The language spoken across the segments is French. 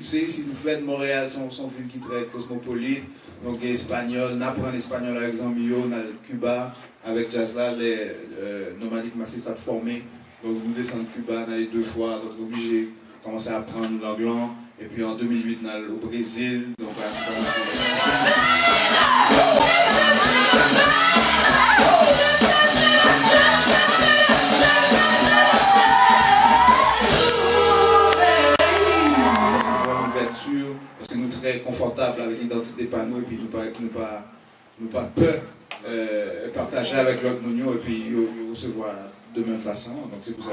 c'est ici, nous faisons Montréal, son ville qui est très cosmopolite, donc espagnol, nous apprenons l'espagnol avec Zambio, on a Cuba, avec Jazzla, les nomadiques massifs sont formés, donc nous descendons de Cuba, on a allé 2 fois, donc nous obligés de commencer à apprendre l'anglais, et puis en 2008, on a allé au Brésil, donc parce que nous sommes très confortables avec l'identité par nous et puis nous pas peur partager avec l'autre nous et puis nous recevoir de même façon. Donc c'est pour ça.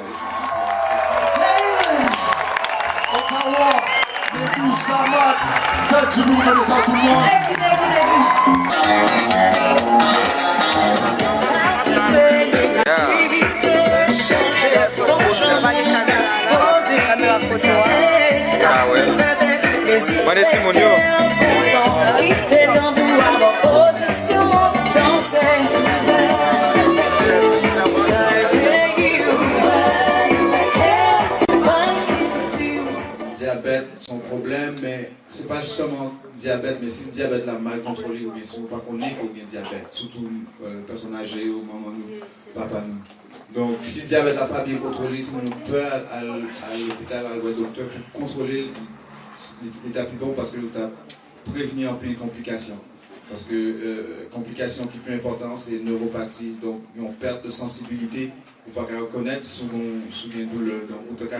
Bon testimonio. Diabète, son problème, mais c'est pas justement diabète, mais si le diabète l'a mal contrôlé, ou bien si on ne pas connaître qu'il y a diabète, surtout personnes âgées ou maman nous, papa nous. Donc si le diabète n'a pas bien contrôlé, si on peut à l'hôpital, à le docteur pour contrôler l'état plus bon parce que l'état prévenir un peu les complications. Parce que complications qui plus importantes, c'est neuropathie, donc une perte de sensibilité, ou pas qu'à reconnaître souvent une douleur, donc ou pas qu'à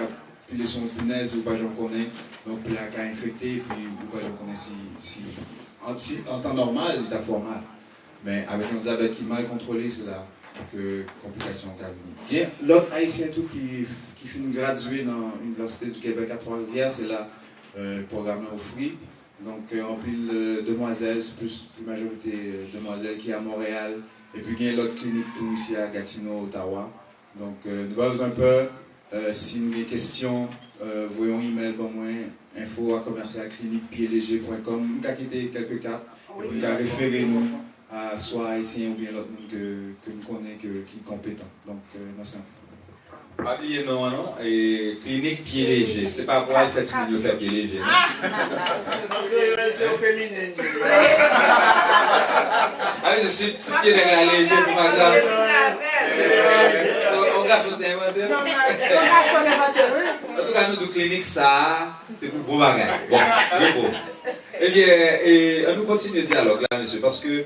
piler son punaise, ou pas j'en connais, donc puis la cas infecté, puis ou pas j'en connais si en temps normal, il est formal. Mais avec un diabète qui est mal contrôlé, c'est là que complications qu'à venir. Bien, l'autre haïtien tout qui finit gradué dans l'Université du Québec à Trois-Rivières, c'est là programme au fruit. Donc en pile demoiselles, plus majorité demoiselles qui est à Montréal. Et puis il y a l'autre clinique tout ici à Gatineau, Ottawa. Donc nous allons un peu, si vous avez des questions, voyons email pour moi, info@commercialcliniquepiedléger.com. Nous avons quitté quelques cartes et puis nous avons référé nous à soit haïtien ou bien l'autre monde que nous connaissons qui est compétent. Donc merci. Pas oublier non, non, et clinique pied léger. C'est pas quoi le fait de faire pied léger. C'est au féminin. Ah oui, c'est pied de la léger pour madame. On gâche le thème. En tout cas, nous, de clinique, ça, c'est pour beau bagage. Bon, c'est beau. Eh bien, on nous continue le dialogue là, monsieur, parce que